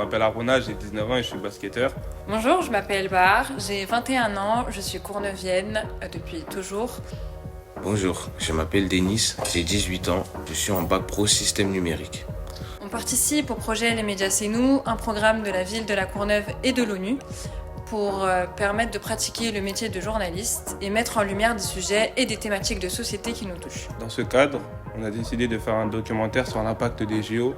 m'appelle Aruna, j'ai 19 ans et je suis basketteur. Bonjour, je m'appelle Bahar, j'ai 21 ans, je suis courneuvienne depuis toujours. Bonjour, je m'appelle Denis, j'ai 18 ans, je suis en bac pro système numérique. On participe au projet Les Médias C'est Nous, un programme de la ville de La Courneuve et de l'ONU pour permettre de pratiquer le métier de journaliste et mettre en lumière des sujets et des thématiques de société qui nous touchent. Dans ce cadre, on a décidé de faire un documentaire sur l'impact des JO,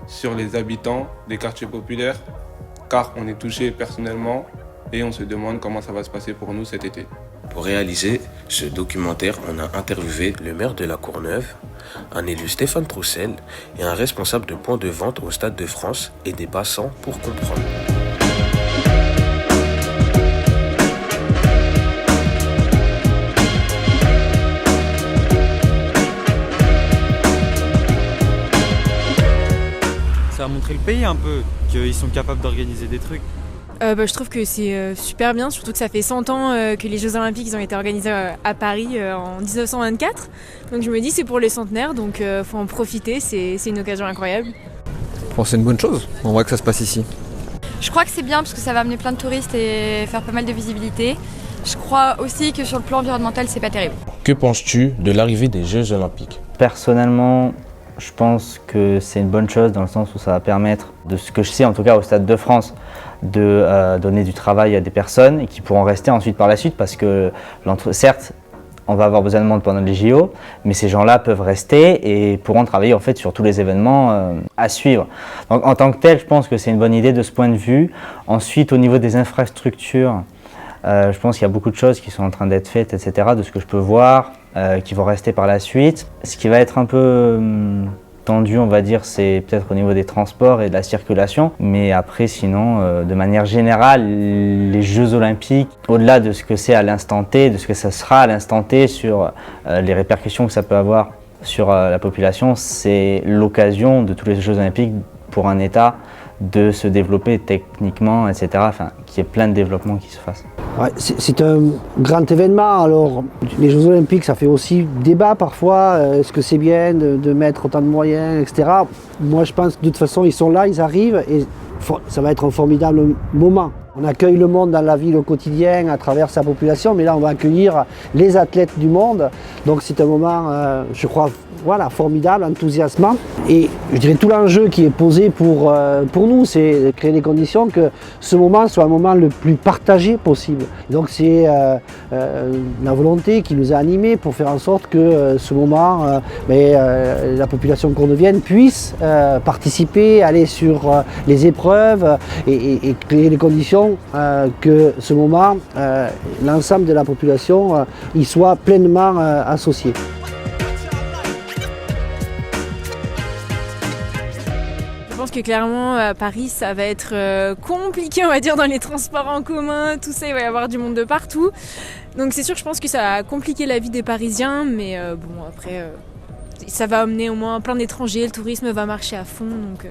sur les habitants des quartiers populaires, car on est touché personnellement et on se demande comment ça va se passer pour nous cet été. Pour réaliser ce documentaire, on a interviewé le maire de La Courneuve, un élu Stéphane Troussel et un responsable de point de vente au Stade de France et des passants pour comprendre. Ça a montré le pays un peu, qu'ils sont capables d'organiser des trucs. Je trouve que c'est super bien, surtout que ça fait 100 ans que les Jeux Olympiques ils ont été organisés à Paris en 1924. Donc je me dis c'est pour les centenaires, donc faut en profiter, c'est une occasion incroyable. Bon, c'est une bonne chose, on voit que ça se passe ici. Je crois que c'est bien parce que ça va amener plein de touristes et faire pas mal de visibilité. Je crois aussi que sur le plan environnemental c'est pas terrible. Que penses-tu de l'arrivée des Jeux Olympiques ? Personnellement, je pense que c'est une bonne chose dans le sens où ça va permettre, de ce que je sais en tout cas au Stade de France, de donner du travail à des personnes et qui pourront rester ensuite par la suite parce que certes, on va avoir besoin de monde pendant les JO, mais ces gens-là peuvent rester et pourront travailler en fait sur tous les événements à suivre. Donc en tant que tel, je pense que c'est une bonne idée de ce point de vue. Ensuite, au niveau des infrastructures, je pense qu'il y a beaucoup de choses qui sont en train d'être faites, etc., de ce que je peux voir, qui vont rester par la suite. Ce qui va être un peu tendu, on va dire, c'est peut-être au niveau des transports et de la circulation. Mais après, sinon, de manière générale, les Jeux Olympiques, au-delà de ce que c'est à l'instant T, de ce que ça sera à l'instant T sur les répercussions que ça peut avoir sur la population, c'est l'occasion de tous les Jeux Olympiques pour un État de se développer techniquement, etc. Enfin, qu'il y ait plein de développements qui se fassent. Ouais, c'est un grand événement. Alors, les Jeux Olympiques, ça fait aussi débat parfois. Est-ce que c'est bien de mettre autant de moyens, etc. Moi, je pense que de toute façon, ils sont là, ils arrivent et ça va être un formidable moment. On accueille le monde dans la ville au quotidien à travers sa population, mais là, on va accueillir les athlètes du monde. Donc, c'est un moment, je crois, voilà, formidable, enthousiasmant. Et je dirais tout l'enjeu qui est posé pour nous, c'est de créer les conditions que ce moment soit un moment le plus partagé possible. Donc c'est la volonté qui nous a animés pour faire en sorte que ce moment, la population courneuvienne puisse participer, aller sur les épreuves et créer les conditions que ce moment, l'ensemble de la population y soit pleinement associé. Je pense que clairement à Paris ça va être compliqué on va dire dans les transports en commun, tout ça, il va y avoir du monde de partout. Donc c'est sûr je pense que ça va compliquer la vie des Parisiens, mais bon après ça va amener au moins plein d'étrangers, le tourisme va marcher à fond, donc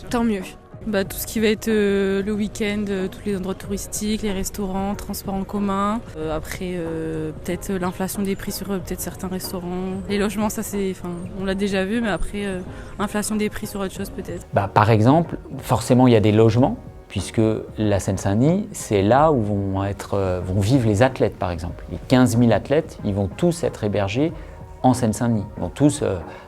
tant mieux. Tout ce qui va être le week-end, tous les endroits touristiques, les restaurants, transports en commun. Après, peut-être l'inflation des prix sur peut-être certains restaurants. Les logements, ça on l'a déjà vu, mais après, inflation des prix sur autre chose peut-être. Par exemple, forcément, il y a des logements, puisque la Seine-Saint-Denis, c'est là où vont vivre les athlètes, par exemple. Les 15 000 athlètes, ils vont tous être hébergés en Seine-Saint-Denis. Ils vont tous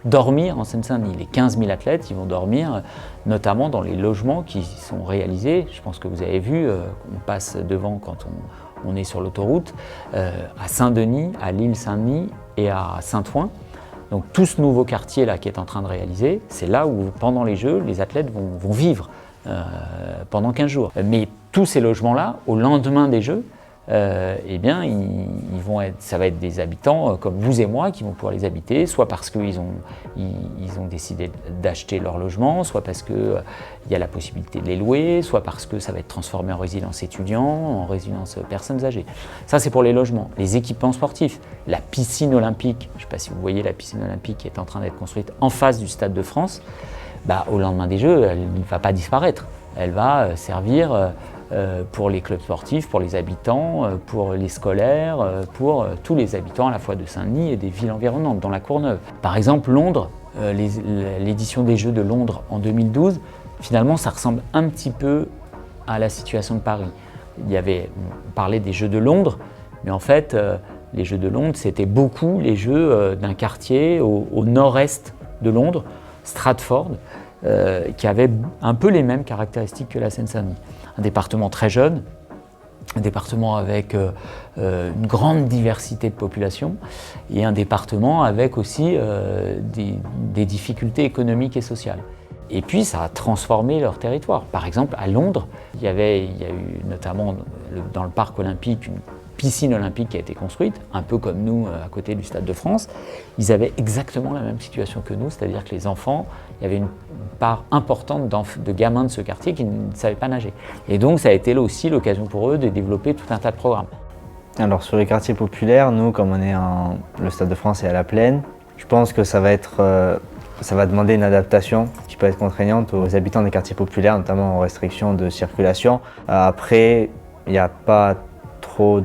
dormir en Seine-Saint-Denis. Les 15 000 athlètes, ils vont dormir notamment dans les logements qui sont réalisés. Je pense que vous avez vu, on passe devant quand on est sur l'autoroute, à Saint-Denis, à l'île Saint-Denis et à Saint-Ouen. Donc tout ce nouveau quartier là qui est en train de réaliser, c'est là où pendant les Jeux, les athlètes vont vivre pendant 15 jours. Mais tous ces logements-là, au lendemain des Jeux, ça va être des habitants comme vous et moi qui vont pouvoir les habiter, soit parce qu'ils ont décidé d'acheter leur logement, soit parce qu'il y a la possibilité de les louer, soit parce que ça va être transformé en résidence étudiant, en résidence personnes âgées. Ça c'est pour les logements. Les équipements sportifs, la piscine olympique, je ne sais pas si vous voyez la piscine olympique qui est en train d'être construite en face du Stade de France, au lendemain des Jeux, elle ne va pas disparaître. Elle va servir pour les clubs sportifs, pour les habitants, pour les scolaires, pour tous les habitants à la fois de Saint-Denis et des villes environnantes, dont la Courneuve. Par exemple, Londres, l'édition des Jeux de Londres en 2012, Finalement, ça ressemble un petit peu à la situation de Paris. On parlait des Jeux de Londres, mais en fait, les Jeux de Londres, c'était beaucoup les Jeux d'un quartier au nord-est de Londres, Stratford, qui avait un peu les mêmes caractéristiques que la Seine-Saint-Denis. Un département très jeune, un département avec une grande diversité de population et un département avec aussi des difficultés économiques et sociales. Et puis ça a transformé leur territoire. Par exemple, à Londres, il y a eu notamment dans le parc olympique une piscine olympique qui a été construite, un peu comme nous à côté du Stade de France. Ils avaient exactement la même situation que nous, c'est-à-dire que les enfants, il y avait une part importante de gamins de ce quartier qui ne savaient pas nager. Et donc ça a été là aussi l'occasion pour eux de développer tout un tas de programmes. Alors sur les quartiers populaires, nous comme on est le Stade de France est à la Plaine, je pense que ça va demander une adaptation qui peut être contraignante aux habitants des quartiers populaires, notamment aux restrictions de circulation. Après, il n'y a pas trop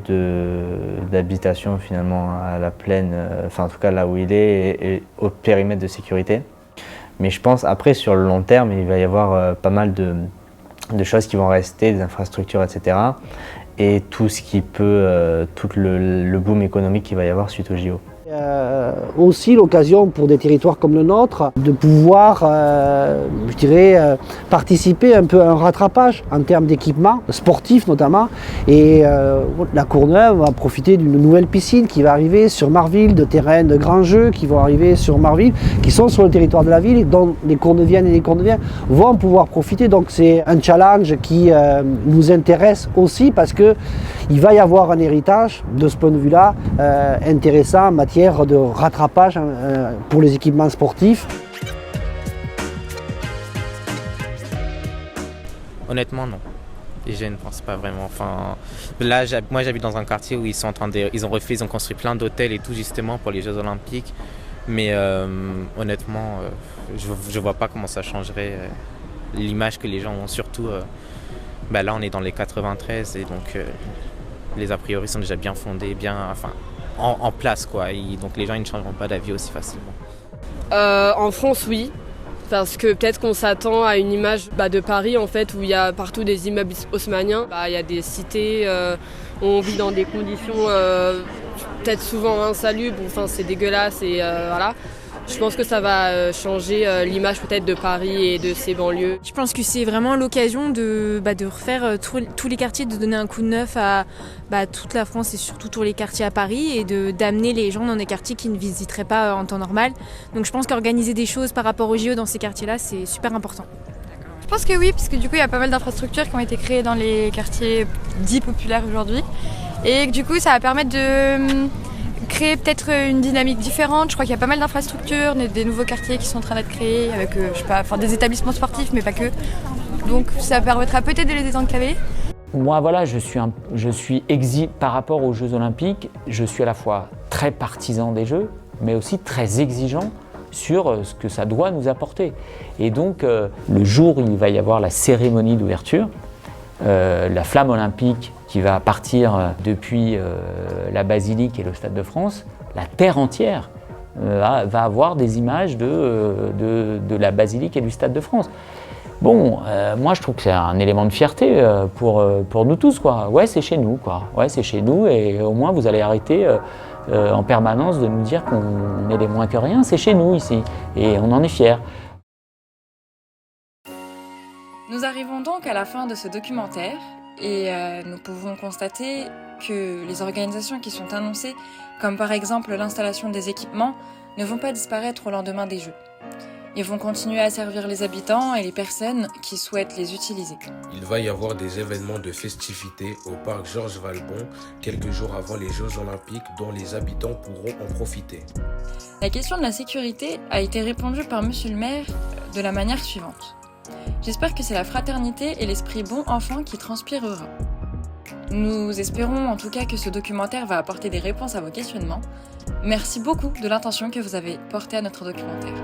d'habitation finalement à la Plaine, enfin en tout cas là où il est, et au périmètre de sécurité. Mais je pense après sur le long terme, il va y avoir pas mal de choses qui vont rester, des infrastructures, etc. Et tout ce qui peut, tout le boom économique qu'il va y avoir suite au JO. Aussi l'occasion pour des territoires comme le nôtre de pouvoir, je dirais, participer un peu à un rattrapage en termes d'équipement, sportif notamment. Et la Courneuve va profiter d'une nouvelle piscine qui va arriver sur Marville, de terrains de grands jeux qui vont arriver sur Marville, qui sont sur le territoire de la ville et dont les Courneuviennes et les Courneuviens vont pouvoir profiter. Donc c'est un challenge qui nous intéresse aussi parce qu'il va y avoir un héritage de ce point de vue-là intéressant en matière de rattrapage pour les équipements sportifs. Honnêtement, non. Je ne pense pas vraiment. Enfin, là, moi, j'habite dans un quartier où ils ont construit plein d'hôtels et tout justement pour les Jeux Olympiques. Mais honnêtement, je vois pas comment ça changerait l'image que les gens ont. Surtout, là, on est dans les 93 et donc les a priori sont déjà bien fondés, en place, quoi. Donc les gens ils ne changeront pas d'avis aussi facilement. En France, oui. Parce que peut-être qu'on s'attend à une image de Paris, en fait, où il y a partout des immeubles haussmanniens. Il y a des cités, on vit dans des conditions peut-être souvent insalubres, c'est dégueulasse et voilà. Je pense que ça va changer l'image peut-être de Paris et de ses banlieues. Je pense que c'est vraiment l'occasion de refaire tous les quartiers, de donner un coup de neuf à toute la France et surtout tous les quartiers à Paris et d'amener les gens dans des quartiers qui ne visiteraient pas en temps normal. Donc je pense qu'organiser des choses par rapport aux JO dans ces quartiers-là, c'est super important. Je pense que oui, parce que du coup il y a pas mal d'infrastructures qui ont été créées dans les quartiers dits populaires aujourd'hui. Et du coup ça va permettre de créer peut-être une dynamique différente. Je crois qu'il y a pas mal d'infrastructures, des nouveaux quartiers qui sont en train d'être créés avec des établissements sportifs, mais pas que. Donc ça permettra peut-être de les désenclaver. Moi, voilà, je suis par rapport aux Jeux Olympiques, je suis à la fois très partisan des Jeux, mais aussi très exigeant sur ce que ça doit nous apporter. Et donc, le jour où il va y avoir la cérémonie d'ouverture, la flamme olympique qui va partir depuis la basilique et le Stade de France, la terre entière va avoir des images de la basilique et du Stade de France. Bon, moi je trouve que c'est un élément de fierté pour nous tous, quoi. Ouais, c'est chez nous, quoi. Ouais, c'est chez nous et au moins vous allez arrêter en permanence de nous dire qu'on est des moins que rien. C'est chez nous ici et on en est fiers. Nous arrivons donc à la fin de ce documentaire et nous pouvons constater que les organisations qui sont annoncées, comme par exemple l'installation des équipements, ne vont pas disparaître au lendemain des Jeux. Ils vont continuer à servir les habitants et les personnes qui souhaitent les utiliser. Il va y avoir des événements de festivités au parc Georges Valbon quelques jours avant les Jeux Olympiques dont les habitants pourront en profiter. La question de la sécurité a été répondue par Monsieur le maire de la manière suivante. J'espère que c'est la fraternité et l'esprit bon enfant qui transpirera. Nous espérons en tout cas que ce documentaire va apporter des réponses à vos questionnements. Merci beaucoup de l'intention que vous avez portée à notre documentaire.